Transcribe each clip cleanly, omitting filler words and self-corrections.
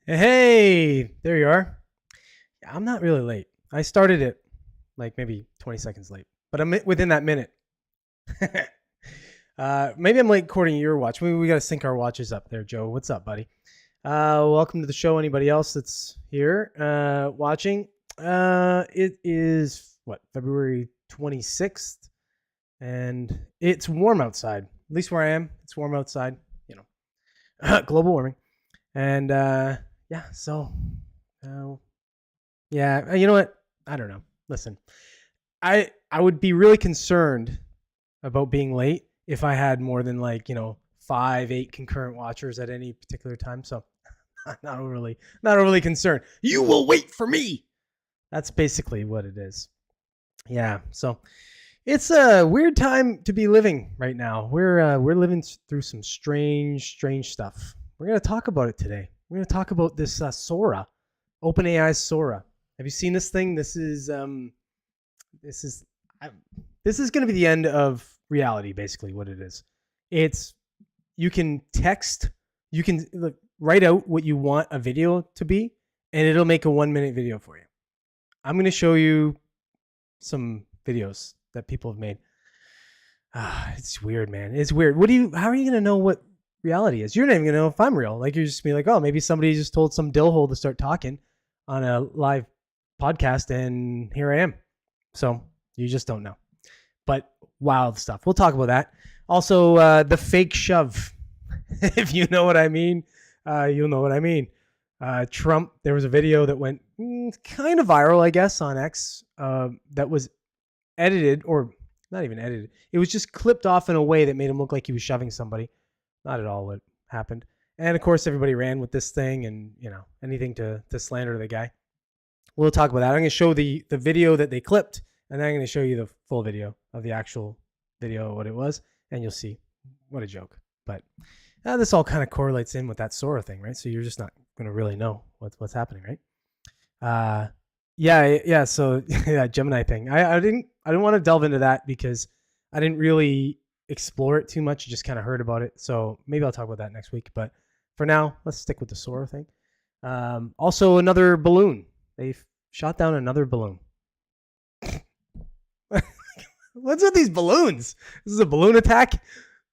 Hey, there you are. Yeah, I'm not really late. I started it like maybe 20 seconds late, but I'm within that minute. Maybe I'm late according to your watch. Maybe we got to sync our watches up there, Joe. What's up, buddy? Welcome to the show. Anybody else that's here watching? It is what, February 26th, and it's warm outside. At least where I am, it's warm outside. Global warming, and yeah. So, yeah. You know what? I don't know. Listen, I would be really concerned about being late if I had more than 5, 8 concurrent watchers at any particular time. So not overly concerned. You will wait for me. That's basically what it is. Yeah. So it's a weird time to be living right now. We're living through some strange stuff. We're gonna talk about it today. We're gonna talk about this Sora, OpenAI's Sora. Have you seen this thing? This is going to be the end of reality. Basically, what it is, you can text, you can write out what you want a video to be, and it'll make a 1-minute video for you. I'm going to show you some videos that people have made. It's weird, man. It's weird. How are you going to know what reality is? You're not even going to know if I'm real. Like, you're just be like, oh, maybe somebody just told some dillhole to start talking on a live podcast, and here I am. So you just don't know. But wild stuff. We'll talk about that. Also, the fake shove. If you know what I mean, you'll know what I mean. Trump, there was a video that went kind of viral, I guess, on X that was edited, or not even edited. It was just clipped off in a way that made him look like he was shoving somebody. Not at all what happened. And of course, everybody ran with this thing and, anything to slander the guy. We'll talk about that. I'm going to show the video that they clipped, and then I'm going to show you the full video of the actual video, what it was, and you'll see. What a joke. But this all kind of correlates in with that Sora thing, right? So you're just not going to really know what's happening, right? Yeah. So yeah, Gemini thing. I didn't want to delve into that because I didn't really explore it too much. I just kind of heard about it. So maybe I'll talk about that next week. But for now, let's stick with the Sora thing. Also, another balloon. They shot down another balloon. What's with these balloons? This is a balloon attack?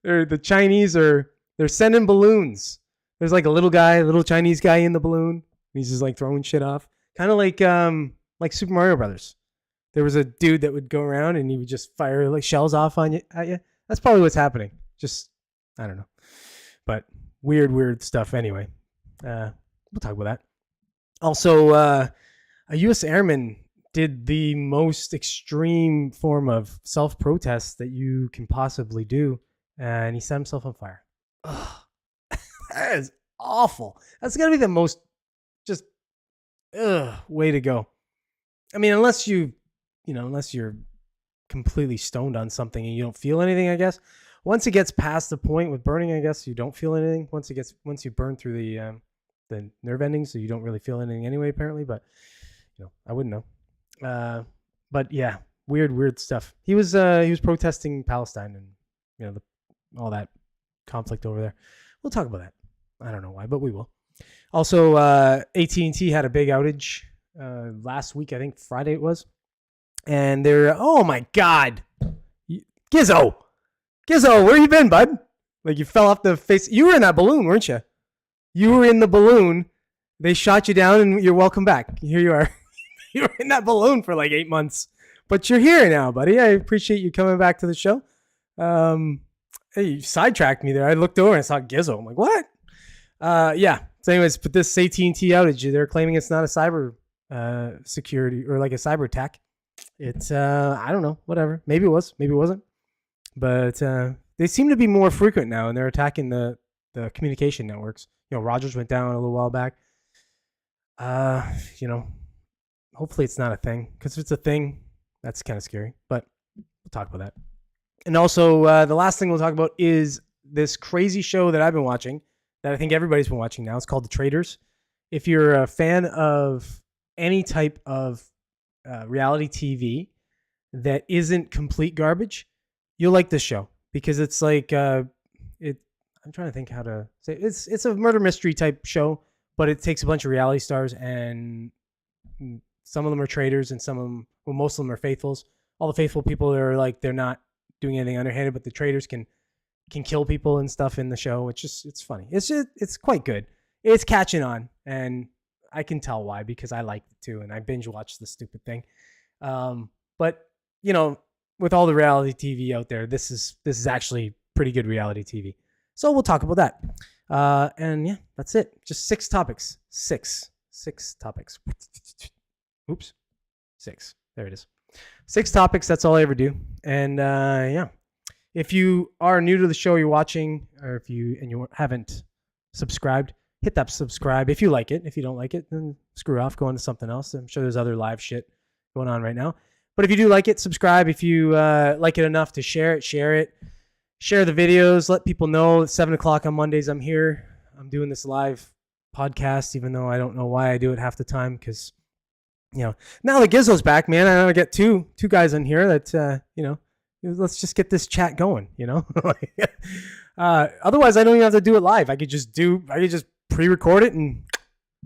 The Chinese they're sending balloons. There's like a little Chinese guy in the balloon. He's just like throwing shit off. Kind of like Super Mario Brothers. There was a dude that would go around and he would just fire like shells off at you. That's probably what's happening. Just, I don't know. But weird stuff anyway. We'll talk about that. Also, a U.S. airman did the most extreme form of self-protest that you can possibly do, and he set himself on fire. Ugh. That is awful. That's got to be the most just way to go. I mean, unless you're completely stoned on something and you don't feel anything, I guess. Once it gets past the point with burning, I guess you don't feel anything. Once you burn through the nerve endings, so you don't really feel anything anyway, apparently. But I wouldn't know. But yeah, weird stuff. He was protesting Palestine and all that conflict over there. We'll talk about that. I don't know why, but we will. Also, AT&T had a big outage last week. I think Friday it was, and they're, oh my God, Gizzo, where you been, bud? Like, you fell off the face. You were in that balloon, weren't you? You were in the balloon. They shot you down, and you're welcome back. Here you are. You were in that balloon for like 8 months, but you're here now, buddy. I appreciate you coming back to the show. Hey, you sidetracked me there. I looked over and I saw Gizzo. I'm like, what? Yeah. So anyways, but this AT&T outage, they're claiming it's not a cyber security or like a cyber attack. It's, I don't know, whatever. Maybe it was, maybe it wasn't. But they seem to be more frequent now, and they're attacking the communication networks. Rogers went down a little while back. Hopefully it's not a thing, because if it's a thing, that's kind of scary. But we'll talk about that. And also, the last thing we'll talk about is this crazy show that I've been watching that I think everybody's been watching now. It's called The Traders. If you're a fan of any type of reality TV that isn't complete garbage, you'll like this show, because it's like I'm trying to think how to say it. It's a murder mystery type show but it takes a bunch of reality stars, and some of them are traitors, and some of them, well, most of them are faithfuls. All the faithful people are like, they're not doing anything underhanded, but the traitors can kill people and stuff in the show. It's funny. It's quite good. It's catching on, and I can tell why, because I liked it too, and I binge watched the stupid thing. But you know, with all the reality TV out there, this is actually pretty good reality TV. So we'll talk about that. And yeah, that's it. Just 6 topics. Six topics. Oops. 6. There it is. 6 topics. That's all I ever do. And yeah, if you are new to the show you're watching, or if you haven't subscribed, hit that subscribe if you like it. If you don't like it, then screw off, go on to something else. I'm sure there's other live shit going on right now. But if you do like it, subscribe. If you like it enough to share it, share it. Share the videos. Let people know. At 7 o'clock on Mondays, I'm here. I'm doing this live podcast, even though I don't know why I do it half the time, because, you know, now that Gizzo's back, man, I know I get two guys in here that, you know, let's just get this chat going, you know? Otherwise, I don't even have to do it live. I could just pre-record it, and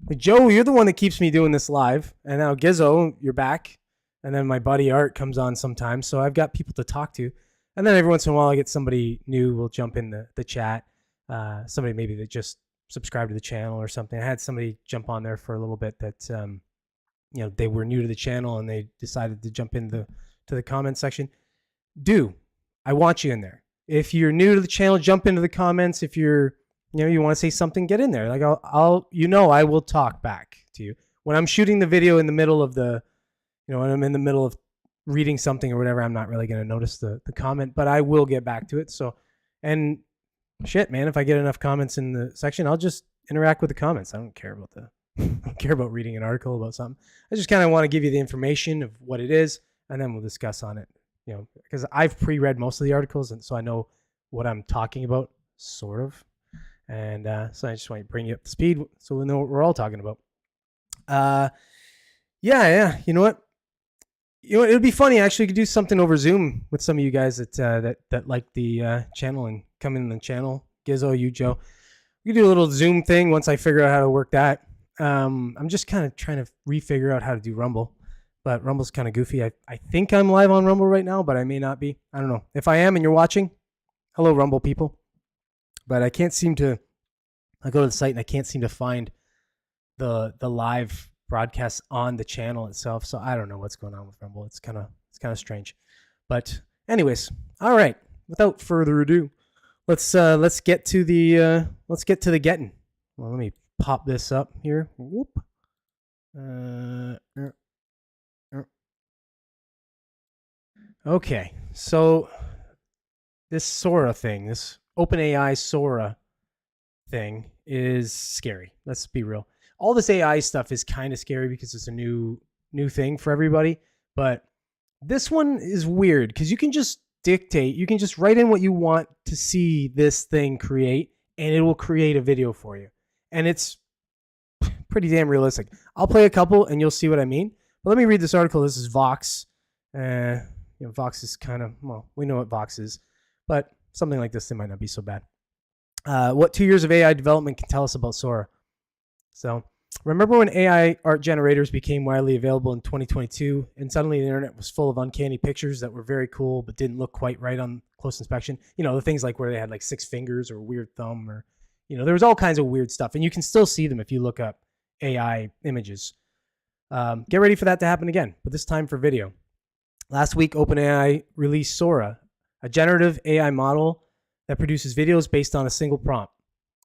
like, Joe, you're the one that keeps me doing this live. And now Gizzo, you're back. And then my buddy Art comes on sometimes. So I've got people to talk to. And then every once in a while, I get somebody new will jump in the chat. Somebody maybe that just subscribed to the channel or something. I had somebody jump on there for a little bit that, you know, they were new to the channel and they decided to jump into the comment section. I want you in there. If you're new to the channel, jump into the comments. If you want to say something, get in there. Like I will talk back to you. When I'm shooting the video in the middle of when I'm in the middle of reading something or whatever, I'm not really going to notice the comment, but I will get back to it. So, and shit, man, if I get enough comments in the section, I'll just interact with the comments. I don't care about I don't care about reading an article about something. I just kind of want to give you the information of what it is, and then we'll discuss on it, you know, because I've pre-read most of the articles, and so I know what I'm talking about, sort of. And so I just want to bring you up to speed so we know what we're all talking about. Yeah. You know what? It would be funny. Actually, we could do something over Zoom with some of you guys that like the channel and come in the channel. Gizzo, you, Joe. We could do a little Zoom thing once I figure out how to work that. I'm just kind of trying to refigure out how to do Rumble, but Rumble's kind of goofy. I think I'm live on Rumble right now, but I may not be. I don't know. If I am and you're watching, hello, Rumble people. But I can't seem to. I go to the site and I can't seem to find the live broadcast on the channel itself. So I don't know what's going on with Rumble. It's kind of strange. But anyways, all right. Without further ado, let's get to the getting. Well, let me pop this up here. Whoop. Okay. So this Sora thing, this OpenAI Sora thing is scary. Let's be real. All this AI stuff is kind of scary because it's a new thing for everybody. But this one is weird because you can just dictate, you can just write in what you want to see this thing create, and it will create a video for you. And it's pretty damn realistic. I'll play a couple and you'll see what I mean. But let me read this article. This is Vox. Vox is kind of, well, we know what Vox is, but something like this, they might not be so bad. What 2 years of AI development can tell us about Sora. So remember when AI art generators became widely available in 2022 and suddenly the internet was full of uncanny pictures that were very cool but didn't look quite right on close inspection? You know, the things like where they had like 6 fingers or a weird thumb, or, you know, there was all kinds of weird stuff. And you can still see them if you look up AI images. Get ready for that to happen again, but this time for video. Last week, OpenAI released Sora, a generative AI model that produces videos based on a single prompt.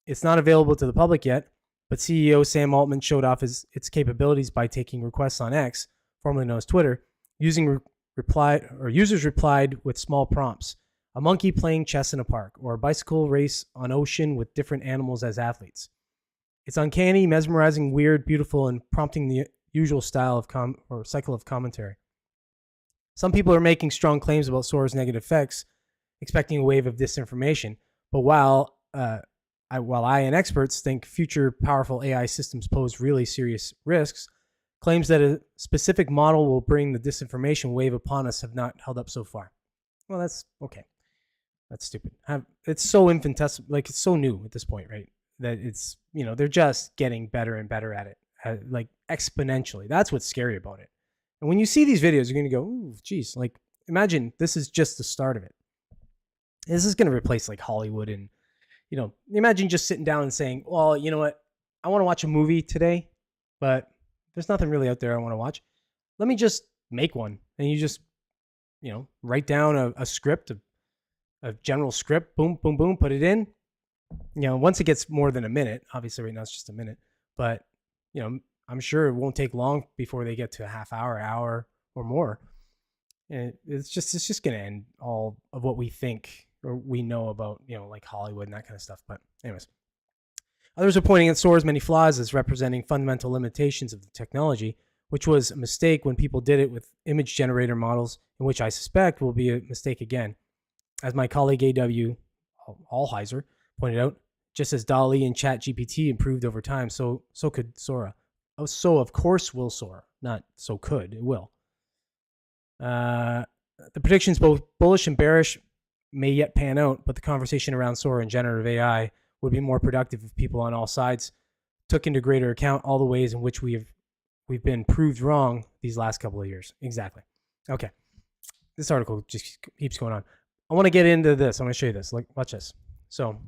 It's not available to the public yet, but CEO Sam Altman showed off its capabilities by taking requests on X, formerly known as Twitter, users replied with small prompts: a monkey playing chess in a park, or a bicycle race on ocean with different animals as athletes. It's uncanny, mesmerizing, weird, beautiful, and prompting the usual style of cycle of commentary. Some people are making strong claims about Sora's negative effects, expecting a wave of disinformation. But while I and experts think future powerful AI systems pose really serious risks, claims that a specific model will bring the disinformation wave upon us have not held up so far. Well, that's okay. That's stupid. It's so infinitesimal, like it's so new at this point, right? that it's, they're just getting better and better at it, like exponentially. That's what's scary about it. And when you see these videos, you're going to go, ooh, geez, like imagine this is just the start of it. This is going to replace like Hollywood. And, imagine just sitting down and saying, well, you know what? I want to watch a movie today, but there's nothing really out there I want to watch. Let me just make one. And you just, write down a script, a general script, boom, boom, boom, put it in. Once it gets more than a minute, obviously right now it's just a minute, but, I'm sure it won't take long before they get to a half hour or more. And it's just going to end all of what we think or we know about, like Hollywood and that kind of stuff. But anyways, others are pointing at Sora's many flaws as representing fundamental limitations of the technology, which was a mistake when people did it with image generator models, and which I suspect will be a mistake again. As my colleague A.W. Allheiser pointed out, just as DALL-E and ChatGPT improved over time, so could Sora. Oh, so of course will Sora. Not so could, it will. The predictions, both bullish and bearish, may yet pan out, but the conversation around Sora and generative AI would be more productive if people on all sides took into greater account all the ways in which we've been proved wrong these last couple of years. Exactly. Okay. This article just keeps going on. I want to get into this. I'm going to show you this. Like, watch this. So,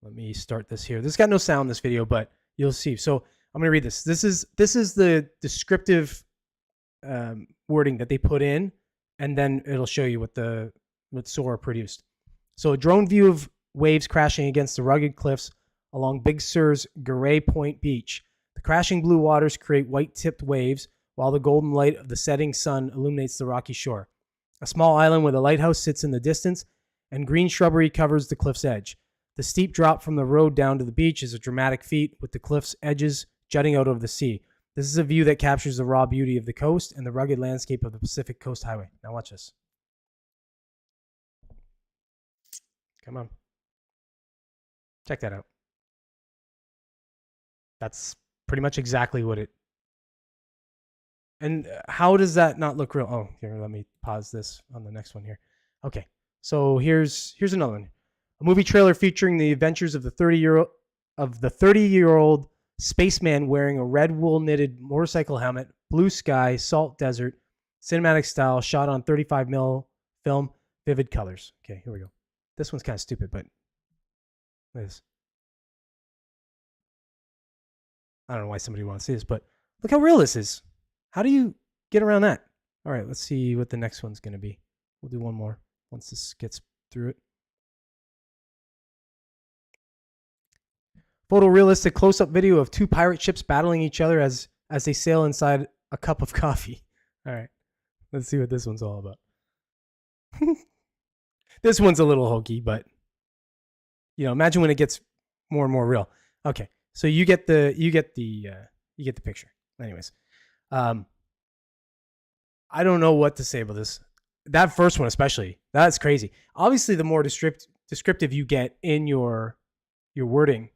let me start this here. This got no sound in this video, but you'll see. So I'm going to read this. This is the descriptive wording that they put in, and then it'll show you what Sora produced. So a drone view of waves crashing against the rugged cliffs along Big Sur's Garay Point Beach. The crashing blue waters create white-tipped waves, while the golden light of the setting sun illuminates the rocky shore. A small island with a lighthouse sits in the distance, and green shrubbery covers the cliff's edge. The steep drop from the road down to the beach is a dramatic feat, with the cliff's edges jutting out over the sea. This is a view that captures the raw beauty of the coast and the rugged landscape of the Pacific Coast Highway. Now watch this. Come on. Check that out. That's pretty much exactly what it... And how does that not look real? Oh, here, let me pause this on the next one here. Okay, so here's another one. A movie trailer featuring the adventures of the 30-year-old spaceman wearing a red wool knitted motorcycle helmet, blue sky, salt desert, cinematic style, shot on 35mm film, vivid colors. Okay, here we go. This one's kind of stupid, but look at this. I don't know why somebody wants to see this, but look how real this is. How do you get around that? All right, let's see what the next one's going to be. We'll do one more once this gets through it. Photorealistic close-up video of two pirate ships battling each other as they sail inside a cup of coffee. All right, let's see what this one's all about. This one's a little hokey, but imagine when it gets more and more real. Okay, so you get the picture. Anyways, I don't know what to say about this. That first one especially, that's crazy. Obviously, the more descriptive you get in your wording,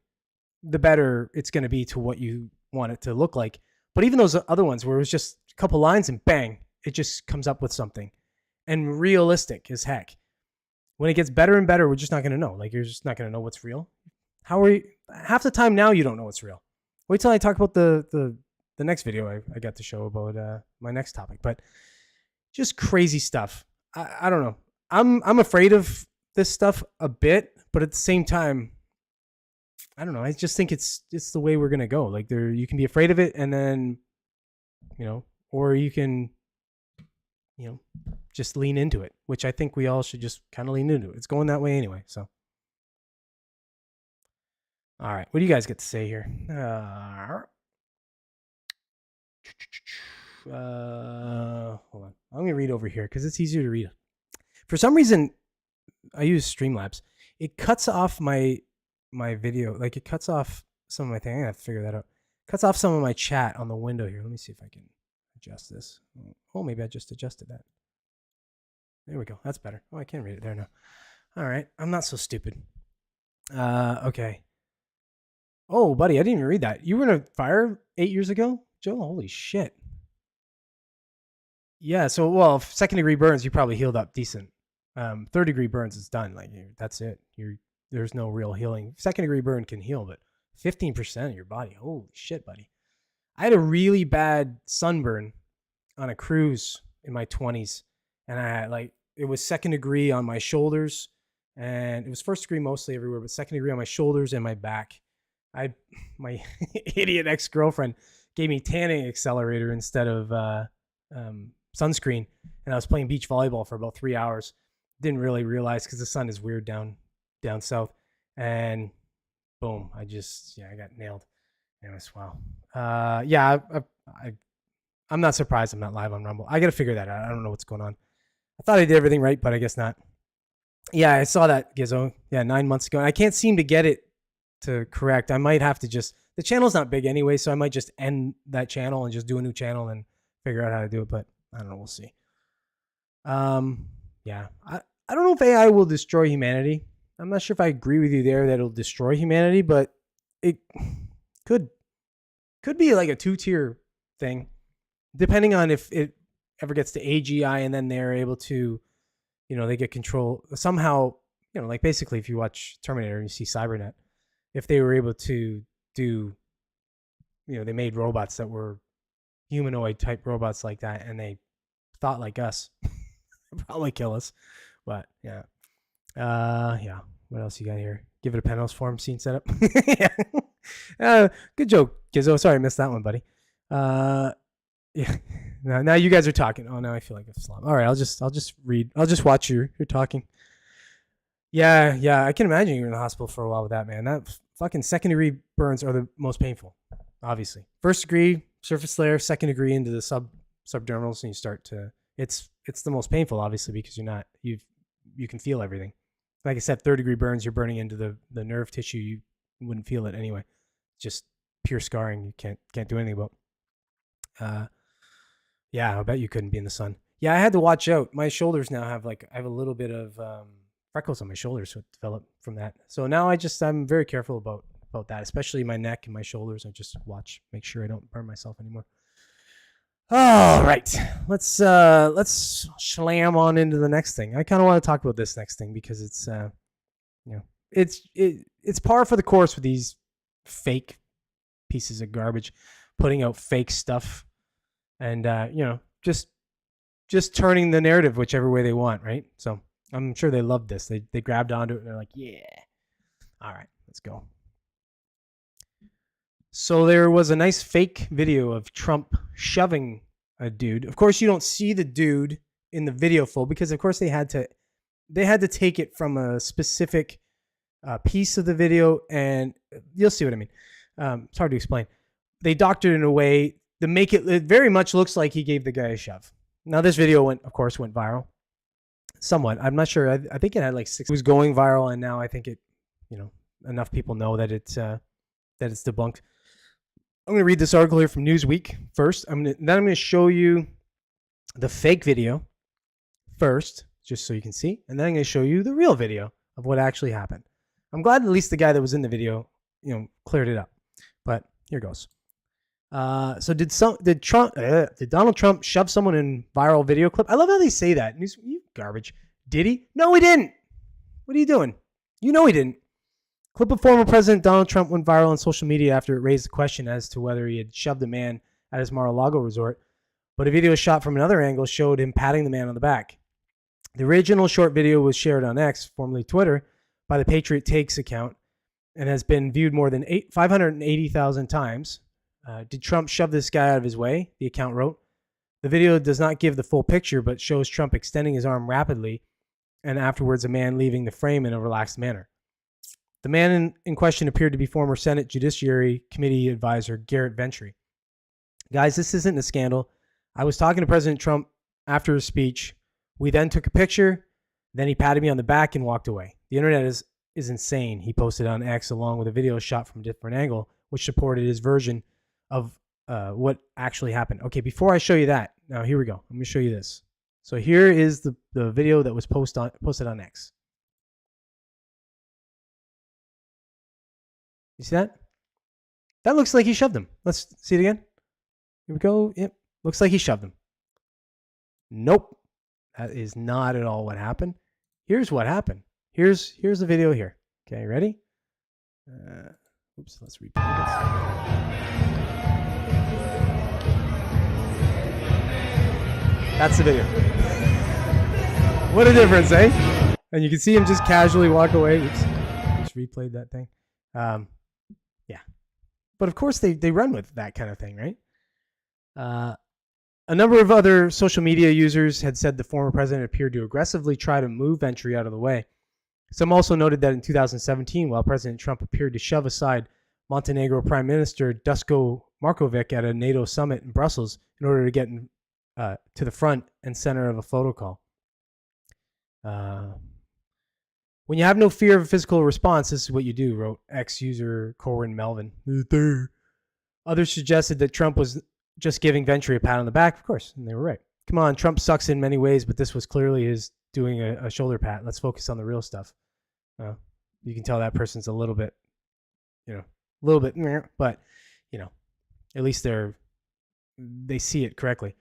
the better it's going to be to what you want it to look like. But even those other ones where it was just a couple lines and bang, it just comes up with something. And realistic as heck. When it gets better and better, we're just not going to know. Like, you're just not going to know what's real. How are you? Half the time now, you don't know what's real. Wait till I talk about the next video I got to show about my next topic. But just crazy stuff. I don't know. I'm afraid of this stuff a bit, but at the same time, I don't know. I just think it's the way we're gonna go. Like, you can be afraid of it, and then, or you can, just lean into it, which I think we all should just kind of lean into it. It's going that way anyway. So, all right, what do you guys get to say here? Hold on. I'm gonna read over here because it's easier to read. For some reason, I use Streamlabs. It cuts off my video. Like, it cuts off some of my thing. I have to figure that out. Cuts off some of my chat on the window here. Let me see if I can adjust this. Oh, maybe I just adjusted that. There we go. That's better. Oh, I can read it there now. All right. I'm not so stupid. Okay. Oh, buddy, I didn't even read that. You were in a fire 8 years ago, Joe? Holy shit. Yeah, so, well, second-degree burns, you probably healed up decent. Third-degree burns is done. Like, that's it. You're there's no real healing. Second degree burn can heal, but 15% of your body. Holy shit, buddy. I had a really bad sunburn on a cruise in my 20s, and I had like it was second degree on my shoulders, and it was first degree mostly everywhere, but second degree on my shoulders and my back. My idiot ex-girlfriend gave me tanning accelerator instead of sunscreen, and I was playing beach volleyball for about 3 hours. Didn't really realize because the sun is weird down south, and boom, I got nailed. And it was wow. I'm not surprised I'm not live on Rumble. I got to figure that out. I don't know what's going on. I thought I did everything right, but I guess not. Yeah, I saw that, Gizzo. Yeah, 9 months ago. And I can't seem to get it to correct. I might have to the channel's not big anyway, so I might just end that channel and just do a new channel and figure out how to do it, but I don't know. We'll see. Yeah. I don't know if AI will destroy humanity. I'm not sure if I agree with you there that it'll destroy humanity, but it could be like a 2-tier thing, depending on if it ever gets to AGI and then they're able to, they get control somehow, like basically if you watch Terminator and you see Cybernet, if they were able to do, they made robots that were humanoid type robots like that and they thought like us, probably kill us. But yeah. Yeah. What else you got here? Give it a penthouse form scene setup. Yeah. Good joke, Gizzo. Sorry, I missed that one, buddy. Yeah. Now you guys are talking. Oh, now I feel like a slum. All right, I'll just read. I'll just watch you. You're talking. Yeah. I can imagine you're in the hospital for a while with that, man. That fucking second degree burns are the most painful. Obviously, first degree surface layer, second degree into the subdermals, and you start to. It's the most painful, obviously, because you can feel everything. Like I said, third degree burns, you're burning into the nerve tissue. You wouldn't feel it anyway. Just pure scarring. You can't do anything about. Yeah, I bet you couldn't be in the sun. Yeah, I had to watch out. My shoulders now I have a little bit of freckles on my shoulders that developed from that. So now I'm very careful about that, especially my neck and my shoulders. I just make sure I don't burn myself anymore. All right, let's slam on into the next thing. I kind of want to talk about this next thing because it's it's par for the course with these fake pieces of garbage, putting out fake stuff, and just turning the narrative whichever way they want, right? So I'm sure they loved this. They grabbed onto it and they're like, yeah, all right, let's go. So there was a nice fake video of Trump shoving a dude. Of course, you don't see the dude in the video full because, of course, they had to take it from a specific piece of the video, and you'll see what I mean. It's hard to explain. They doctored it in a way to make it very much looks like he gave the guy a shove. Now, this video went viral. Somewhat. I'm not sure. I think it had like 6. It was going viral, and now I think it, enough people know that it's debunked. I'm going to read this article here from Newsweek first. I'm going to show you the fake video first, just so you can see, and then I'm going to show you the real video of what actually happened. I'm glad at least the guy that was in the video, cleared it up. But here goes. So did Donald Trump shove someone in viral video clip? I love how they say that. You garbage. Did he? No, he didn't. What are you doing? He didn't. Clip of former President Donald Trump went viral on social media after it raised the question as to whether he had shoved a man at his Mar-a-Lago resort, but a video shot from another angle showed him patting the man on the back. The original short video was shared on X, formerly Twitter, by the Patriot Takes account and has been viewed more than 580,000 times. Did Trump shove this guy out of his way? The account wrote. The video does not give the full picture, but shows Trump extending his arm rapidly and afterwards a man leaving the frame in a relaxed manner. The man in question appeared to be former Senate Judiciary Committee advisor Garrett Ventry. Guys, this isn't a scandal. I was talking to President Trump after his speech. We then took a picture. Then he patted me on the back and walked away. The internet is insane. He posted on X along with a video shot from a different angle, which supported his version of what actually happened. Okay, before I show you that, now here we go. Let me show you this. So here is the video that was posted on X. You see that? That looks like he shoved him. Let's see it again. Here we go. Yep. Looks like he shoved him. Nope. That is not at all what happened. Here's what happened. Here's the video here. Okay, ready? Oops, let's replay this. That's the video. What a difference, eh? And you can see him just casually walk away. Oops, just replayed that thing. Yeah. But of course they run with that kind of thing, right? A number of other social media users had said the former president appeared to aggressively try to move Venturi out of the way. Some also noted that in 2017, while President Trump appeared to shove aside Montenegro Prime Minister Dusko Markovic at a NATO summit in Brussels in order to get to the front and center of a photo call. When you have no fear of a physical response, this is what you do, wrote ex-user Corwin Melvin. Others suggested that Trump was just giving Venturi a pat on the back. Of course, and they were right. Come on, Trump sucks in many ways, but this was clearly his doing a shoulder pat. Let's focus on the real stuff. You can tell that person's a little bit, but, at least they see it correctly.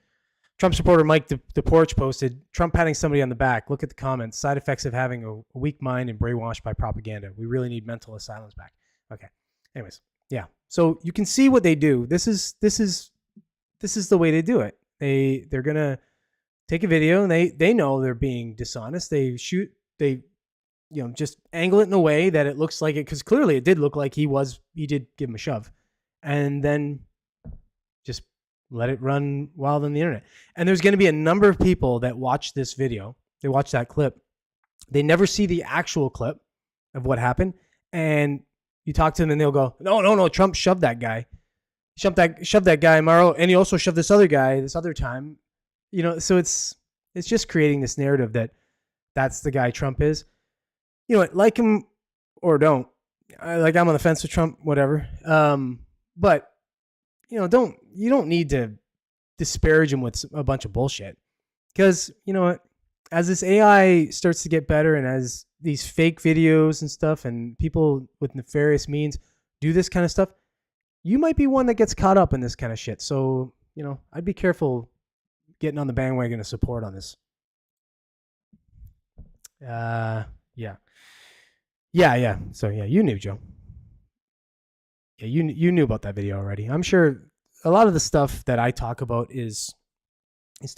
Trump supporter Mike DePorch posted, Trump patting somebody on the back. Look at the comments. Side effects of having a weak mind and brainwashed by propaganda. We really need mental asylums back. Okay. Anyways, yeah. So you can see what they do. This is the way to do it. They're gonna take a video and they know they're being dishonest. They just angle it in a way that it looks like it, because clearly it did look like he did give him a shove, and then just let it run wild on the internet. And there's going to be a number of people that watch this video. They watch that clip. They never see the actual clip of what happened. And you talk to them and they'll go, no, Trump shoved that guy. Shoved that guy, Maro. And he also shoved this other guy this other time. So it's just creating this narrative that that's the guy Trump is. Like him or don't. I'm on the fence with Trump, whatever. But you don't need to disparage him with a bunch of bullshit, because as this AI starts to get better and as these fake videos and stuff and people with nefarious means do this kind of stuff, you might be one that gets caught up in this kind of shit. So, I'd be careful getting on the bandwagon of support on this. Yeah. So yeah, you knew, Joe. Yeah, you knew about that video already. I'm sure a lot of the stuff that I talk about is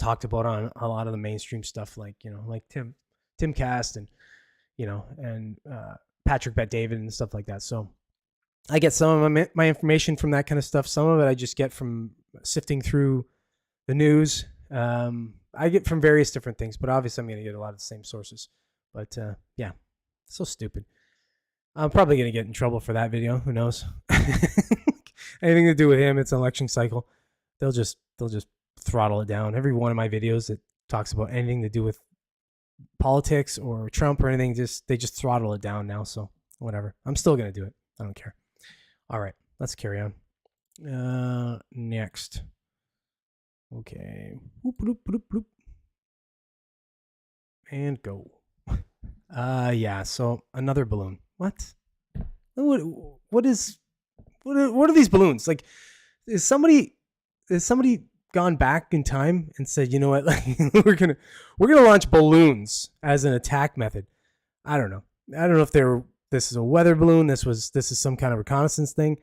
talked about on a lot of the mainstream stuff, like Tim Cast and Patrick Bet David and stuff like that. So I get some of my information from that kind of stuff. Some of it I just get from sifting through the news. I get from various different things, but obviously I'm going to get a lot of the same sources. But yeah, so stupid. I'm probably going to get in trouble for that video. Who knows? Anything to do with him, it's an election cycle. They'll just throttle it down. Every one of my videos that talks about anything to do with politics or Trump or anything, they just throttle it down now. So whatever. I'm still going to do it. I don't care. All right, let's carry on. Next. Okay. Boop, bloop, bloop, bloop. And go. Yeah, so another balloon. What are these balloons? Like, is somebody gone back in time and said, you know what, like we're gonna launch balloons as an attack method? I don't know if this is a weather balloon, this is some kind of reconnaissance thing.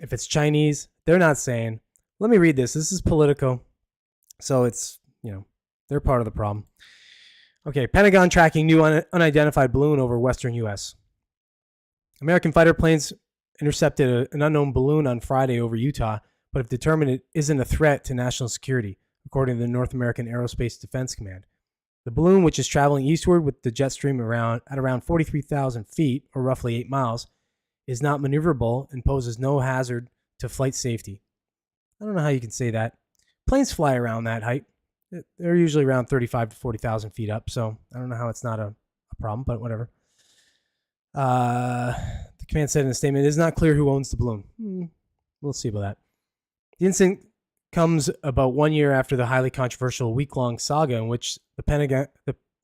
If it's Chinese, they're not saying. Let me read this. This is Politico. So it's, they're part of the problem. Okay, Pentagon tracking new unidentified balloon over western U.S. American fighter planes intercepted an unknown balloon on Friday over Utah, but have determined it isn't a threat to national security, according to the North American Aerospace Defense Command. The balloon, which is traveling eastward with the jet stream at around 43,000 feet, or roughly 8 miles, is not maneuverable and poses no hazard to flight safety. I don't know how you can say that. Planes fly around that height. They're usually around 35 to 40,000 feet up, so I don't know how it's not a problem, but whatever. The command said in a statement, it is not clear who owns the balloon. We'll see about that. The incident comes about 1 year after the highly controversial week-long saga in which the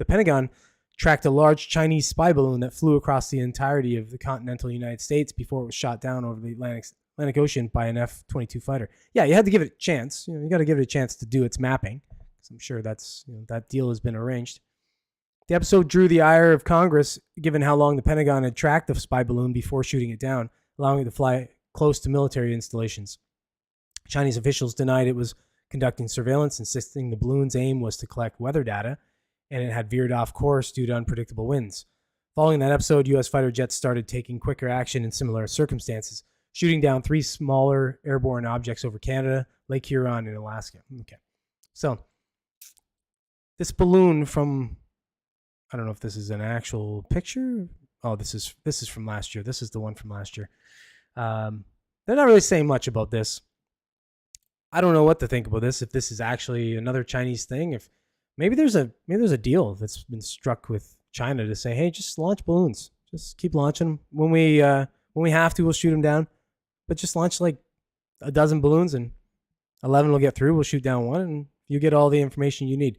Pentagon tracked a large Chinese spy balloon that flew across the entirety of the continental United States before it was shot down over the Atlantic Ocean by an F-22 fighter. Yeah, you had to give it a chance. You got to give it a chance to do its mapping. I'm sure that deal has been arranged. The episode drew the ire of Congress, given how long the Pentagon had tracked the spy balloon before shooting it down, allowing it to fly close to military installations. Chinese officials denied it was conducting surveillance, insisting the balloon's aim was to collect weather data, and it had veered off course due to unpredictable winds. Following that episode, U.S. fighter jets started taking quicker action in similar circumstances, shooting down 3 smaller airborne objects over Canada, Lake Huron, and Alaska. Okay, so this balloon from, I don't know if this is an actual picture. Oh, this is from last year. This is the one from last year. They're not really saying much about this. I don't know what to think about this. If this is actually another Chinese thing, if maybe there's a deal that's been struck with China to say, hey, just launch balloons, just keep launching them. When we have to, we'll shoot them down, but just launch like a dozen balloons and 11 will get through. We'll shoot down one, and you get all the information you need.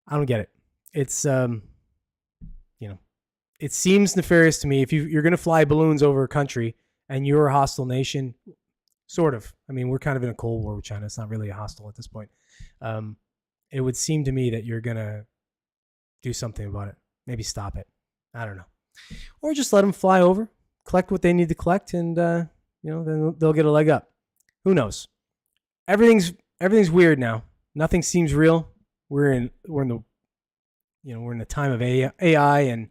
I don't get it. It's it seems nefarious to me. If you're going to fly balloons over a country and you're a hostile nation, sort of. I mean, we're kind of in a cold war with China. It's not really a hostile at this point. It would seem to me that you're going to do something about it. Maybe stop it. I don't know. Or just let them fly over, collect what they need to collect, and then they'll get a leg up. Who knows? Everything's weird now. Nothing seems real. We're in the time of AI and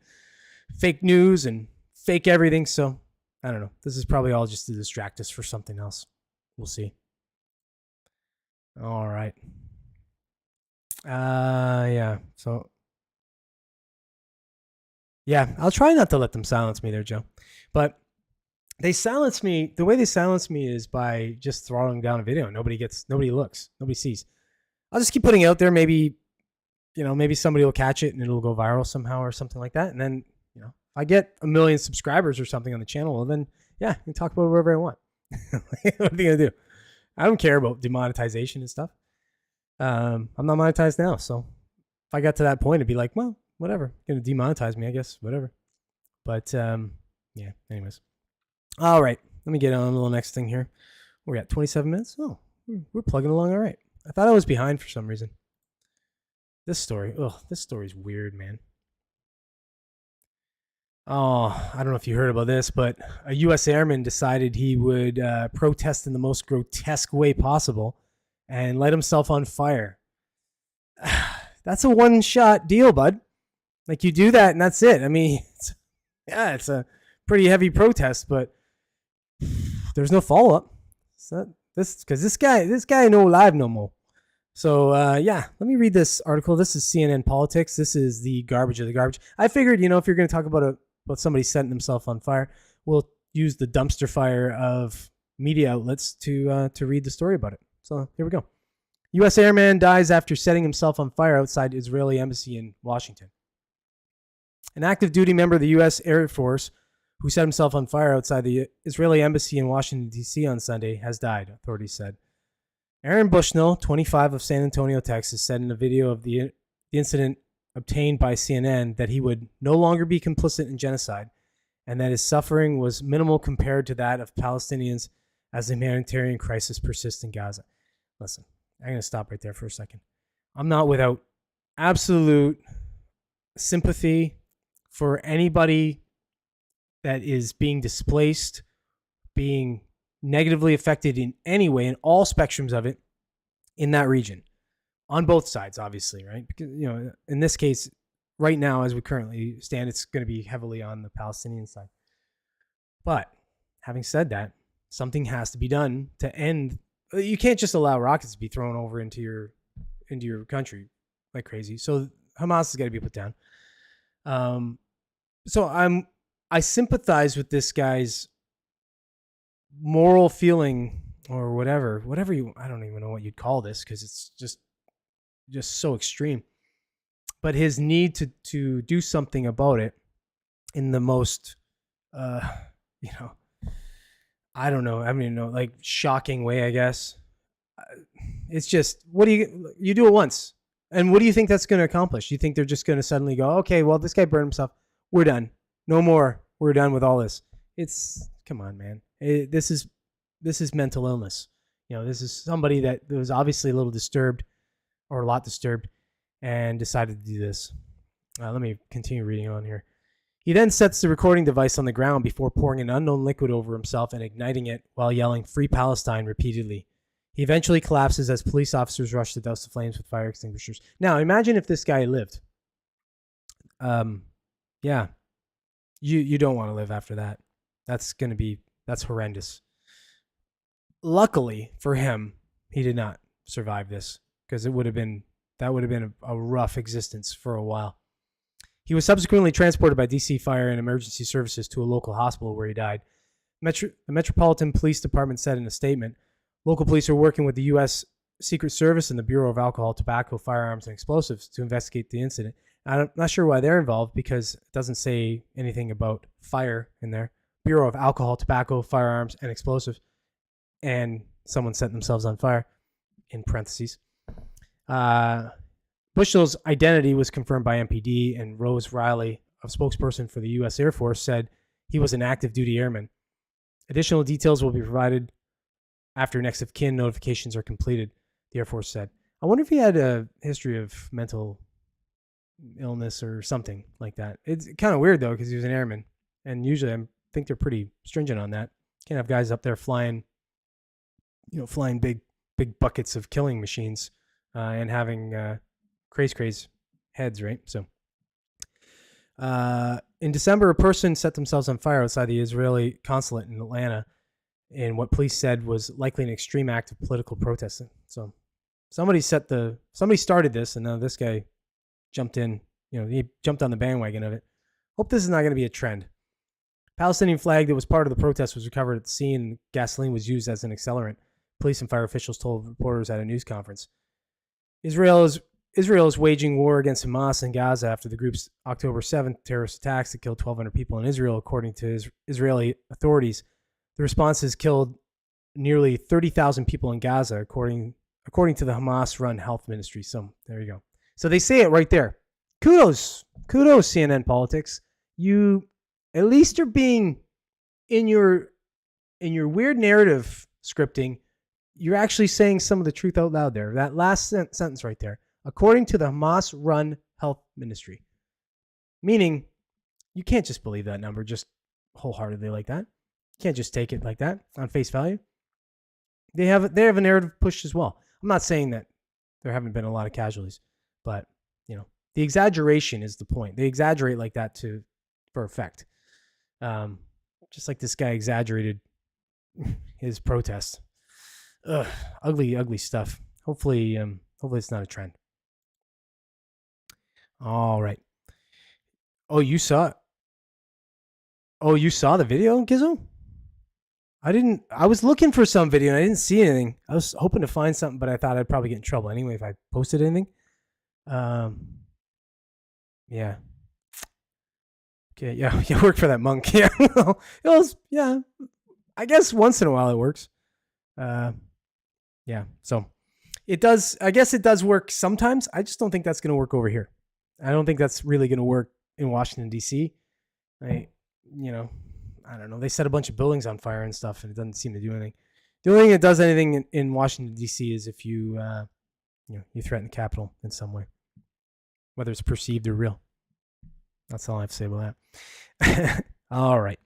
fake news and fake everything. So I don't know. This is probably all just to distract us for something else. We'll see. All right. Yeah. So yeah, I'll try not to let them silence me there, Joe. But they silence me. The way they silence me is by just throttling down a video. Nobody looks, nobody sees. I'll just keep putting it out there. Maybe somebody will catch it and it'll go viral somehow or something like that. And then, if I get 1 million subscribers or something on the channel, well then, yeah, I can talk about it wherever I want. What are they going to do? I don't care about demonetization and stuff. I'm not monetized now. So if I got to that point, it'd be like, well, whatever. Going to demonetize me, I guess, whatever. But, yeah, anyways. All right. Let me get on to the next thing here. We're at 27 minutes. Oh, we're plugging along all right. I thought I was behind for some reason. This story's weird, man. Oh, I don't know if you heard about this, but a U.S. airman decided he would protest in the most grotesque way possible and light himself on fire. That's a one-shot deal, bud. Like, you do that and that's it. I mean, it's a pretty heavy protest, but there's no follow-up. Because this guy no live no more. So, yeah, let me read this article. This is CNN Politics. This is the garbage of the garbage. I figured, if you're going to talk about somebody setting himself on fire, we'll use the dumpster fire of media outlets to read the story about it. So here we go. U.S. airman dies after setting himself on fire outside Israeli embassy in Washington. An active duty member of the U.S. Air Force who set himself on fire outside the Israeli embassy in Washington, D.C. on Sunday has died, authorities said. Aaron Bushnell, 25, of San Antonio, Texas, said in a video of the incident obtained by CNN that he would no longer be complicit in genocide and that his suffering was minimal compared to that of Palestinians as the humanitarian crisis persists in Gaza. Listen, I'm going to stop right there for a second. I'm not without absolute sympathy for anybody that is being displaced, being negatively affected in any way, in all spectrums of it, in that region, on both sides, obviously, right? Because, in this case, right now, as we currently stand, it's going to be heavily on the Palestinian side. But having said that, something has to be done to end. You can't just allow rockets to be thrown over into your country like crazy. So Hamas has got to be put down. So I sympathize with this guy's moral feeling or whatever I don't even know what you'd call this because it's just so extreme. But his need to do something about it in the most, I don't know. I mean, like shocking way, I guess. It's just, what do you do it once. And what do you think that's going to accomplish? You think they're just going to suddenly go, okay, well, this guy burned himself. We're done. No more. We're done with all this. Come on, man. This is mental illness. This is somebody that was obviously a little disturbed or a lot disturbed and decided to do this. Let me continue reading on here. He then sets the recording device on the ground before pouring an unknown liquid over himself and igniting it while yelling "Free Palestine" repeatedly. He eventually collapses as police officers rush to douse the flames with fire extinguishers. Now, imagine if this guy lived. Yeah, you don't want to live after that. That's horrendous. Luckily for him, he did not survive this, because that would have been a rough existence for a while. He was subsequently transported by DC Fire and Emergency Services to a local hospital where he died. The Metropolitan Police Department said in a statement, local police are working with the U.S. Secret Service and the Bureau of Alcohol, Tobacco, Firearms, and Explosives to investigate the incident. I'm not sure why they're involved, because it doesn't say anything about fire in there. Bureau of Alcohol, Tobacco, Firearms, and Explosives. And someone set themselves on fire, in parentheses. Bushnell's identity was confirmed by MPD, and Rose Riley, a spokesperson for the U.S. Air Force, said he was an active duty airman. Additional details will be provided after next of kin notifications are completed, the Air Force said. I wonder if he had a history of mental illness or something like that. It's kind of weird, though, because he was an airman, and usually I think they're pretty stringent on that. Can't have guys up there flying big buckets of killing machines and having craze heads, right? So in December, a person set themselves on fire outside the Israeli consulate in Atlanta in what police said was likely an extreme act of political protest. So somebody started this, and now this guy jumped in, he jumped on the bandwagon of it. Hope this is not going to be a trend. Palestinian flag that was part of the protest was recovered at the scene, and gasoline was used as an accelerant. Police and fire officials told reporters at a news conference. Israel is waging war against Hamas in Gaza after the group's October 7th terrorist attacks that killed 1,200 people in Israel, according to Israeli authorities. The response has killed nearly 30,000 people in Gaza, according to the Hamas-run health ministry. So there you go. So they say it right there. Kudos, CNN politics. You at least are being in your weird narrative scripting. You're actually saying some of the truth out loud there. That last sentence right there. According to the Hamas-run health ministry. Meaning, you can't just believe that number just wholeheartedly like that. You can't just take it like that on face value. They have a narrative push as well. I'm not saying that there haven't been a lot of casualties, but the exaggeration is the point. They exaggerate like that for effect. Just like this guy exaggerated his protest. Ugh, ugly stuff. Hopefully it's not a trend. All right. Oh, you saw it. Oh, you saw the video, Gizzo? I was looking for some video and I didn't see anything. I was hoping to find something, but I thought I'd probably get in trouble anyway if I posted anything. Yeah. Okay, yeah, you work for that monk. Yeah. Yeah. I guess once in a while it works. Yeah. So I guess it does work sometimes. I just don't think that's going to work over here. I don't think that's really going to work in Washington, D.C. I don't know. They set a bunch of buildings on fire and stuff, and it doesn't seem to do anything. The only thing that does anything in Washington, D.C. is if you threaten the Capitol in some way, whether it's perceived or real. That's all I have to say about that. All right.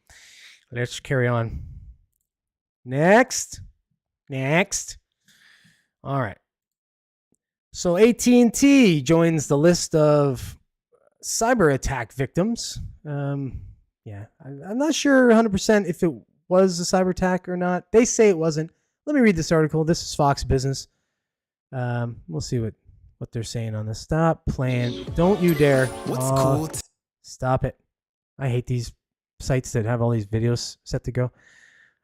Let's carry on. Next. All right. So AT&T joins the list of cyber attack victims. Yeah, I'm not sure 100% if it was a cyber attack or not. They say it wasn't. Let me read this article. This is Fox Business. We'll see what they're saying on this. Stop playing. Don't you dare. What's cool? Stop it. I hate these sites that have all these videos set to go.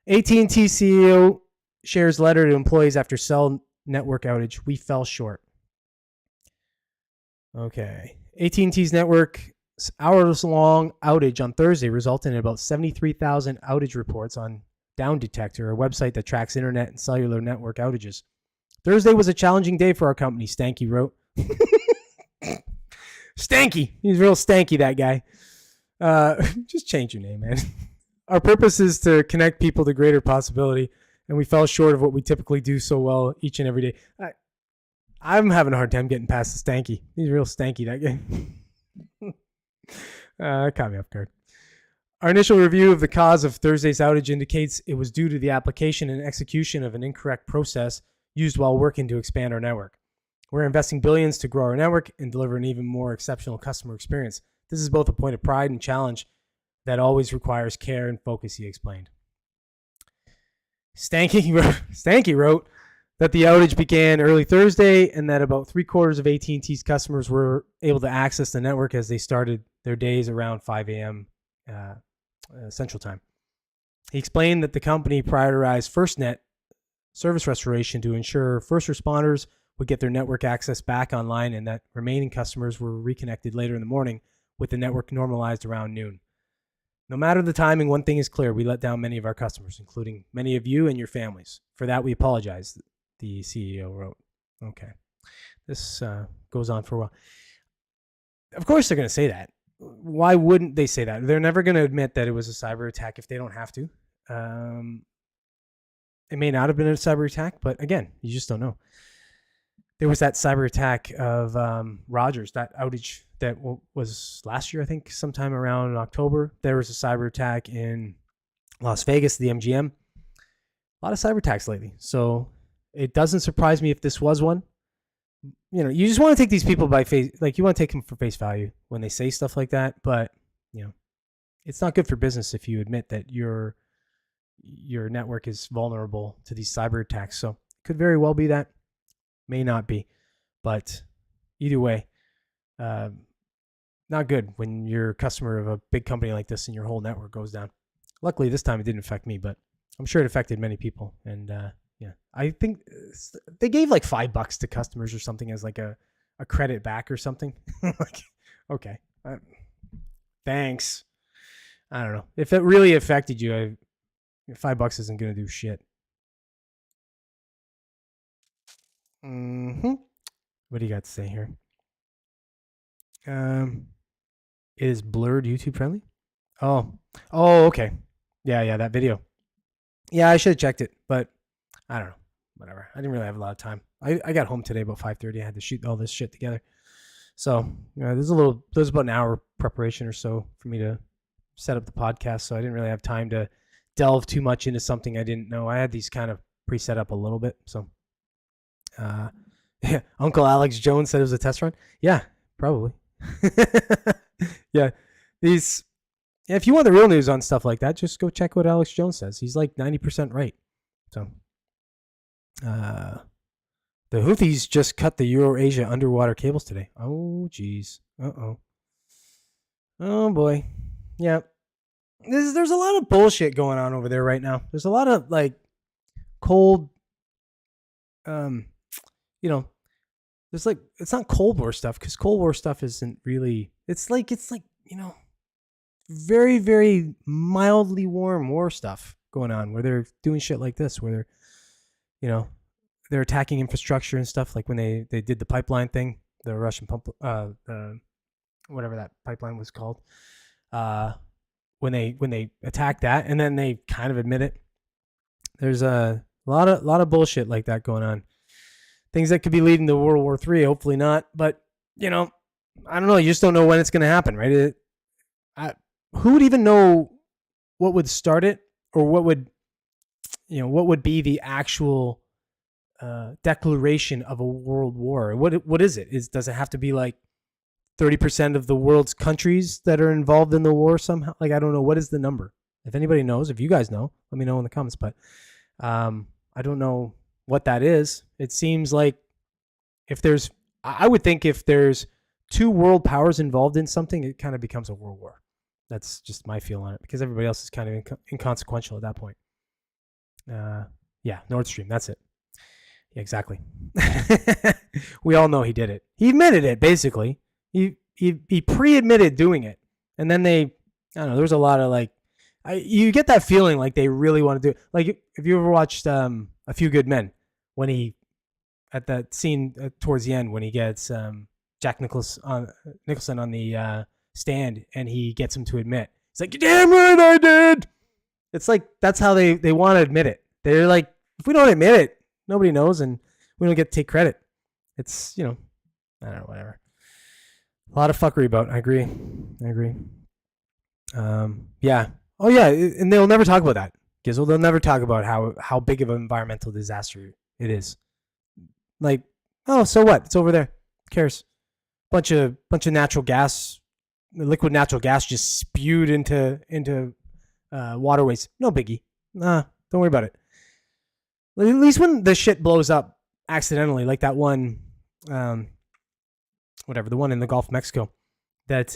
AT&T CEO shares letter to employees after cell network outage. We fell short. Okay. AT&T's network hours-long outage on Thursday resulted in about 73,000 outage reports on Down Detector, a website that tracks internet and cellular network outages. Thursday was a challenging day for our company, Stanky wrote. Stanky. He's real stanky, that guy. Just change your name, man. Our purpose is to connect people to greater possibility, and we fell short of what we typically do so well each and every day. I'm having a hard time getting past the Stanky. He's real stanky, that guy. Caught me off guard. Our initial review of the cause of Thursday's outage indicates it was due to the application and execution of an incorrect process used while working to expand our network. We're investing billions to grow our network and deliver an even more exceptional customer experience. This is both a point of pride and challenge that always requires care and focus, he explained. Stanky wrote that the outage began early Thursday and that about 3/4 of AT&T's customers were able to access the network as they started their days around 5 a.m. Central Time. He explained that the company prioritized FirstNet service restoration to ensure first responders would get their network access back online and that remaining customers were reconnected later in the morning with the network normalized around noon. No matter the timing, one thing is clear. We let down many of our customers, including many of you and your families. For that, we apologize, the CEO wrote. Okay. This goes on for a while. Of course they're going to say that. Why wouldn't they say that? They're never going to admit that it was a cyber attack if they don't have to. It may not have been a cyber attack, but again, you just don't know. There was that cyber attack of Rogers, that outage that was last year, I think, sometime around October. There was a cyber attack in Las Vegas, the MGM. A lot of cyber attacks lately. So it doesn't surprise me if this was one. You know, you just want to take these people by face, like you want to take them for face value when they say stuff like that. But, you know, it's not good for business if you admit that your network is vulnerable to these cyber attacks. So it could very well be that, may not be. But either way, not good when you're a customer of a big company like this and your whole network goes down. Luckily, this time it didn't affect me, but I'm sure it affected many people. And yeah, I think they gave like $5 to customers or something as like a credit back or something. Like, okay, thanks. I don't know. If it really affected you, $5 isn't going to do shit. What do you got to say here? Is blurred YouTube friendly? Oh, okay. Yeah, that video. Yeah, I should have checked it, but I don't know. Whatever. I didn't really have a lot of time. I got home today about 5:30. I had to shoot all this shit together. So there's about an hour preparation or so for me to set up the podcast. So I didn't really have time to delve too much into something I didn't know. I had these kind of pre-set up a little bit. So yeah, Uncle Alex Jones said it was a test run. Yeah, probably. Yeah, if you want the real news on stuff like that, just go check what Alex Jones says. He's like 90% right. So, the Houthis just cut the Euro-Asia underwater cables today. Oh, geez. Oh, boy. Yeah. There's a lot of bullshit going on over there right now. There's a lot of, like, cold, there's like, it's not Cold War stuff, because Cold War stuff isn't really, it's like, very, very mildly warm war stuff going on where they're doing shit like this, where they're attacking infrastructure and stuff, like when they did the pipeline thing, the Russian whatever that pipeline was called, when they attacked that, and then they kind of admit it. There's a lot of bullshit like that going on. Things that could be leading to World War III, hopefully not. But, I don't know. You just don't know when it's going to happen, right? Who would even know what would start it, or what would be the actual declaration of a world war? What is it? Does it have to be like 30% of the world's countries that are involved in the war somehow? Like, I don't know. What is the number? If anybody knows, if you guys know, let me know in the comments. But I don't know what that is. It seems like I would think if there's two world powers involved in something, it kind of becomes a world war. That's just my feel on it, because everybody else is kind of inconsequential at that point. Yeah, Nord Stream, that's it. Yeah, exactly. We all know he did it. He admitted it, basically. He pre-admitted doing it. And then I don't know, there's a lot of like, you get that feeling like they really want to do it. Like, if you ever watched A Few Good Men, when at that scene towards the end, when he gets Jack Nicholson on the stand, and he gets him to admit, he's like, "You're damn right I did." It's like, that's how they want to admit it. They're like, if we don't admit it, nobody knows, and we don't get to take credit. It's, I don't know, whatever. A lot of fuckery about. I agree. Yeah. Oh yeah, and they'll never talk about that. Gizzle, they'll never talk about how big of an environmental disaster it is. Like, oh, so what? It's over there. Who cares? Bunch of natural gas, liquid natural gas just spewed into waterways. No biggie. Nah, don't worry about it. At least when the shit blows up accidentally, like that one, whatever, the one in the Gulf of Mexico that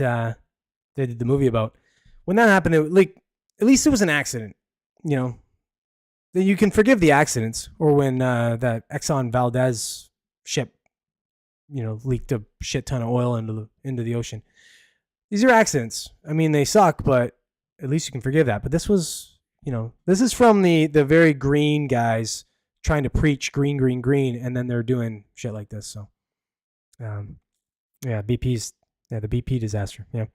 they did the movie about. When that happened, at least it was an accident. You know, you can forgive the accidents. Or when that Exxon Valdez ship, leaked a shit ton of oil into the ocean. These are accidents. I mean, they suck, but at least you can forgive that. But this was, this is from the very green guys trying to preach green, and then they're doing shit like this. So, yeah, the BP disaster. Yeah.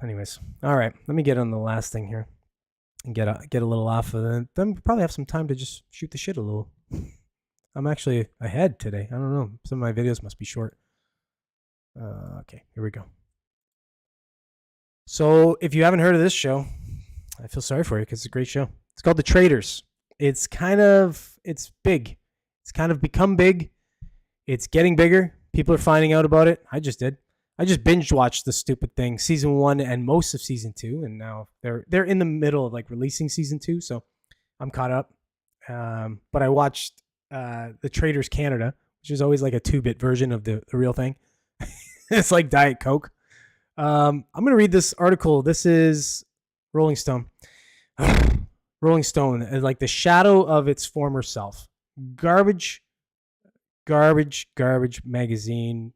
Anyways, all right. Let me get on the last thing here and get a little off of it. Then we'll probably have some time to just shoot the shit a little. I'm actually ahead today. I don't know. Some of my videos must be short. Okay, here we go. So if you haven't heard of this show, I feel sorry for you because it's a great show. It's called The Traitors. It's big. It's kind of become big. It's getting bigger. People are finding out about it. I just did. I just binge watched the stupid thing, season 1 and most of season 2, and now they're in the middle of like releasing season 2, so I'm caught up. But I watched The Traitors Canada, which is always like a 2-bit version of the real thing. It's like Diet Coke. I'm gonna read this article. This is Rolling Stone. Rolling Stone is like the shadow of its former self. Garbage magazine,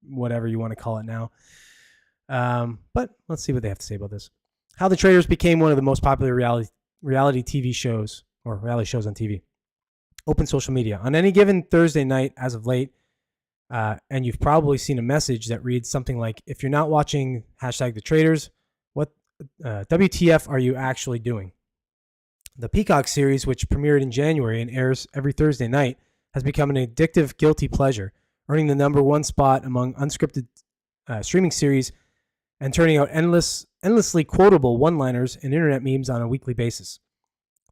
whatever you want to call it now. But let's see what they have to say about this. How The Traitors became one of the most popular reality TV shows, or reality shows on TV. Open social media. On any given Thursday night as of late, and you've probably seen a message that reads something like, if you're not watching #The Traitors, what WTF are you actually doing? The Peacock series, which premiered in January and airs every Thursday night, has become an addictive, guilty pleasure, earning the #1 spot among unscripted streaming series and turning out endlessly quotable one-liners and internet memes on a weekly basis.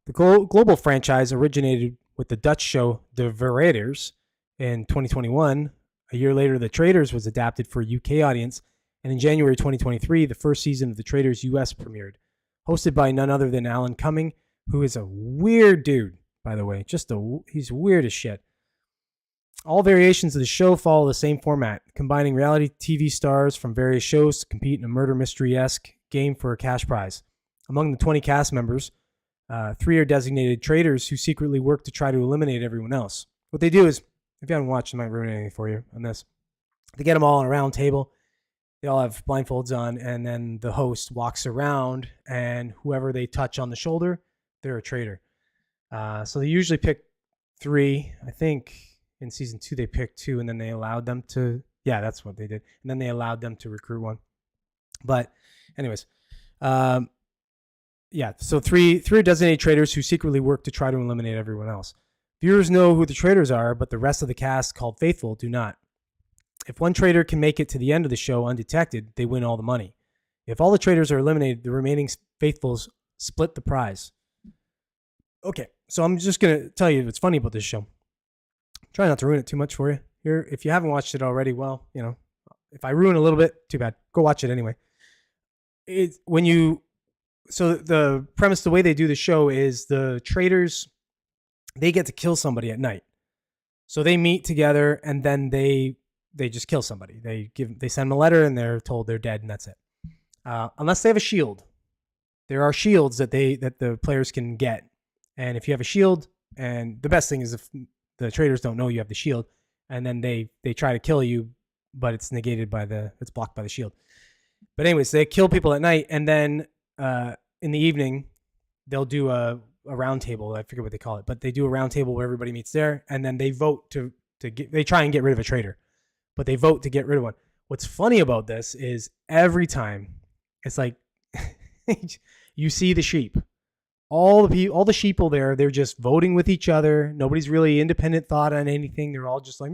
The global franchise originated with the Dutch show De Verraders in 2021. A year later, The Traitors was adapted for a UK audience, and in January 2023, the first season of The Traitors US premiered, hosted by none other than Alan Cumming, who is a weird dude, by the way. He's weird as shit. All variations of the show follow the same format, combining reality TV stars from various shows to compete in a murder mystery-esque game for a cash prize. Among the 20 cast members, 3 are designated traitors who secretly work to try to eliminate everyone else. What they do is, if you haven't watched, I might ruin anything for you on this. They get them all on a round table. They all have blindfolds on, and then the host walks around, and whoever they touch on the shoulder, they're a traitor. So they usually pick 3. I think in season 2 they picked 2, and then they allowed them to. Yeah, that's what they did. And then they allowed them to recruit 1. But, anyways, yeah. So 3 are designated traitors who secretly work to try to eliminate everyone else. Viewers know who the traitors are, but the rest of the cast, called faithful, do not. If one traitor can make it to the end of the show undetected, they win all the money. If all the traitors are eliminated, the remaining faithfuls split the prize. Okay, so I'm just going to tell you what's funny about this show. Try not to ruin it too much for you. Here, if you haven't watched it already, well, if I ruin a little bit, too bad. Go watch it anyway. So the premise, the way they do the show is the traitors, they get to kill somebody at night. So they meet together and then they just kill somebody. They send them a letter and they're told they're dead and that's it. Unless they have a shield. There are shields that the players can get. And if you have a shield, and the best thing is if the traitors don't know you have the shield, and then they try to kill you, but it's negated it's blocked by the shield. But anyways, they kill people at night, and then in the evening, they'll do a round table. I forget what they call it, but they do a round table where everybody meets there, and then they vote they try and get rid of a traitor, but they vote to get rid of one. What's funny about this is every time, it's like you see the sheep. all the sheeple there, they're just voting with each other. Nobody's really independent thought on anything. They're all just like,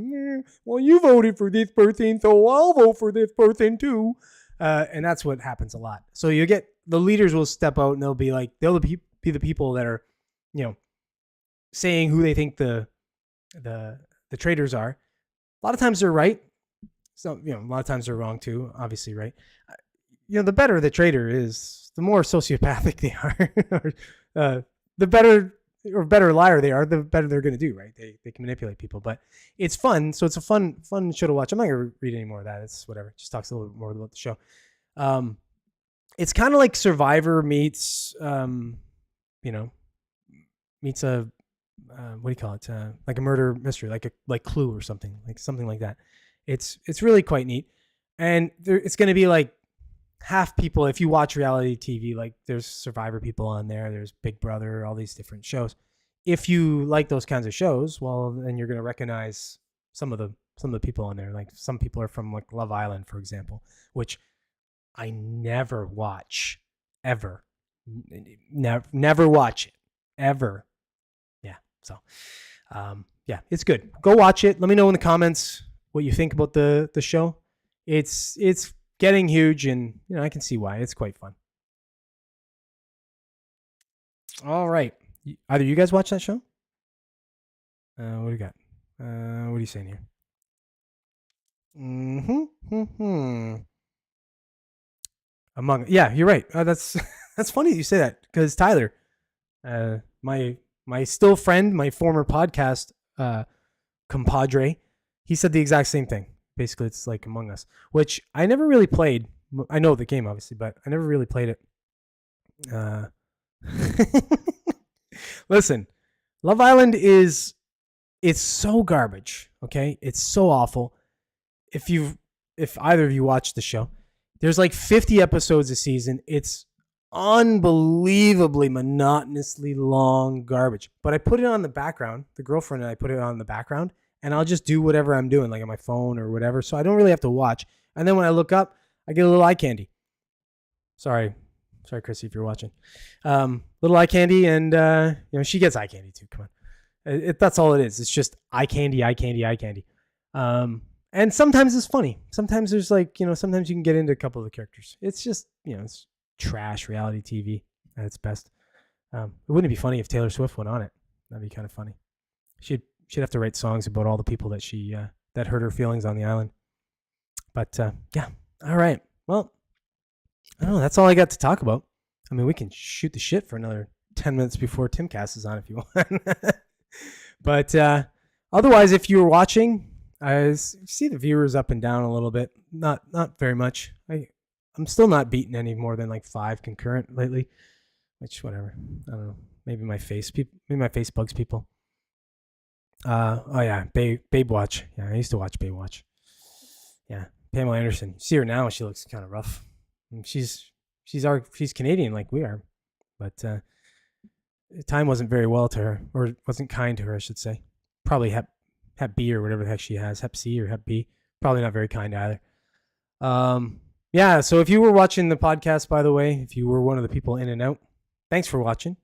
well, you voted for this person, so I'll vote for this person too. And that's what happens a lot. So you get the leaders will step out and they'll be the people that are, saying who they think the traitors are. A lot of times they're right. So, a lot of times they're wrong too, obviously, right? The better the traitor is, the more sociopathic they are, the better liar they are, the better they're going to do, right? They can manipulate people, but it's fun. So it's a fun show to watch. I'm not going to read any more of that. It's whatever. It just talks a little bit more about the show. It's kind of like Survivor meets, meets a, what do you call it? Like a murder mystery, like Clue or something like that. It's really quite neat. And it's going to be like half people. If you watch reality TV, like there's Survivor people on there, there's Big Brother, all these different shows. If you like those kinds of shows, well, then you're going to recognize some of the people on there. Like some people are from like Love Island, for example, which I never watch ever. Never watch it ever. Yeah. So, yeah, it's good. Go watch it. Let me know in the comments what you think about the show. It's getting huge, and I can see why. It's quite fun. All right. Either you guys watch that show? What do you got? What are you saying here? Yeah, you're right. That's funny you say that, because Tyler, my still friend, my former podcast compadre, he said the exact same thing. Basically, it's like Among Us, which I never really played. I know the game, obviously, but I never really played it. Listen, Love Island it's so garbage, okay? It's so awful. If either of you watch the show, there's like 50 episodes a season. It's unbelievably monotonously long garbage. But I put it on the background. The girlfriend and I put it on the background, and I'll just do whatever I'm doing, like on my phone or whatever. So I don't really have to watch. And then when I look up, I get a little eye candy. Sorry, Chrissy, if you're watching. Little eye candy, and she gets eye candy too. Come on, that's all it is. It's just eye candy. And sometimes it's funny. Sometimes there's sometimes you can get into a couple of the characters. It's just it's trash reality TV at its best. It wouldn't be funny if Taylor Swift went on it. That'd be kind of funny. She'd have to write songs about all the people that she that hurt her feelings on the island. But yeah, all right. Well, I don't know. That's all I got to talk about. I mean, we can shoot the shit for another 10 minutes before Timcast is on if you want. But otherwise, if you were watching, I see the viewers up and down a little bit. Not very much. I'm still not beating any more than like 5 concurrent lately. Which, whatever. I don't know. Maybe my face bugs people. Oh yeah, Babe Watch. Yeah, I used to watch Babe Watch. Yeah, Pamela Anderson. You see her now, she looks kind of rough. She's Canadian like we are, but time wasn't very well to her, or wasn't kind to her, I should say. Probably Hep B or whatever the heck she has, Hep C or Hep B. Probably not very kind either. Yeah. So if you were watching the podcast, by the way, if you were one of the people in and out, thanks for watching.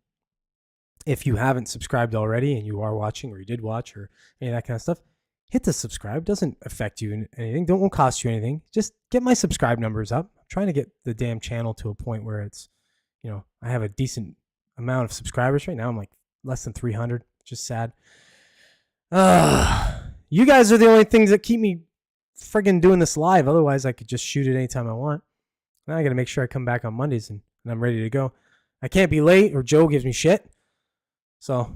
If you haven't subscribed already and you are watching, or you did watch, or any of that kind of stuff, hit the subscribe. Doesn't affect you in anything. Won't cost you anything. Just get my subscribe numbers up. I'm trying to get the damn channel to a point where it's, I have a decent amount of subscribers right now. I'm like less than 300. Just sad. You guys are the only things that keep me friggin' doing this live. Otherwise, I could just shoot it anytime I want. Now I got to make sure I come back on Mondays and I'm ready to go. I can't be late or Joe gives me shit. So,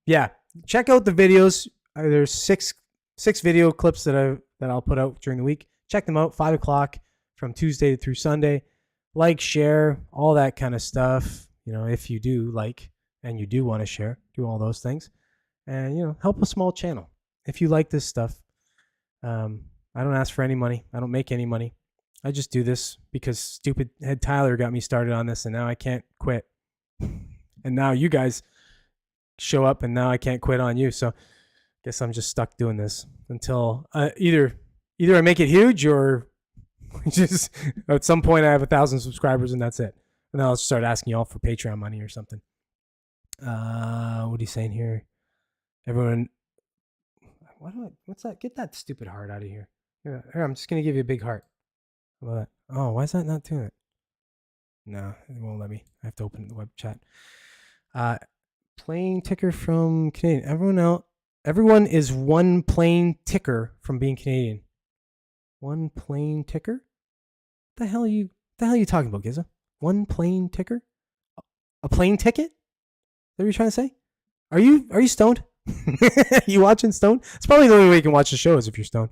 yeah, check out the videos. There's six video clips that I'll put out during the week. Check them out. 5 o'clock from Tuesday through Sunday. Like, share, all that kind of stuff. If you do like and you do want to share, do all those things, and help a small channel. If you like this stuff, I don't ask for any money. I don't make any money. I just do this because stupid head Tyler got me started on this, and now I can't quit. And now you guys show up, and now I can't quit on you. So I guess I'm just stuck doing this until either I make it huge, or just at some point I have 1,000 subscribers and that's it. And then I'll start asking y'all for Patreon money or something. What are you saying here? Everyone, what's that? Get that stupid heart out of here. Here, I'm just going to give you a big heart. How about that? Oh, why is that not doing it? No, it won't let me. I have to open the web chat. Plane ticker from Canadian. Everyone is one plane ticker from being Canadian. One plane ticker? The hell are you talking about, Giza? One plane ticker? A plane ticket? Is that what you're trying to say? Are you stoned? You watching stoned? It's probably the only way you can watch the show is if you're stoned.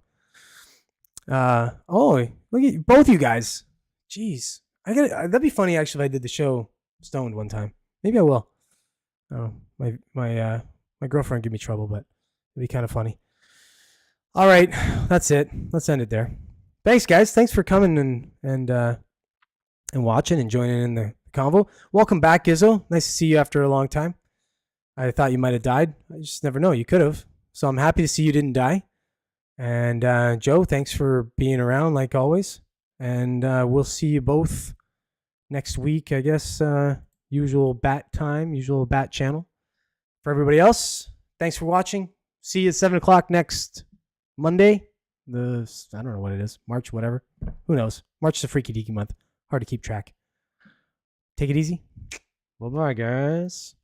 Oh, look at both you guys. Jeez. That'd be funny actually if I did the show stoned one time. Maybe I will. Oh, my girlfriend give me trouble, but it'd be kind of funny. All right, that's it. Let's end it there. Thanks, guys. Thanks for coming and watching and joining in the convo. Welcome back, Gizzo. Nice to see you after a long time. I thought you might have died. I just never know. You could have. So I'm happy to see you didn't die. And Joe, thanks for being around like always. And we'll see you both next week, I guess. Usual bat time, usual bat channel. For everybody else, thanks for watching. See you at 7 o'clock next Monday. I don't know what it is. March, whatever. Who knows? March is a freaky deaky month. Hard to keep track. Take it easy. Bye-bye, guys.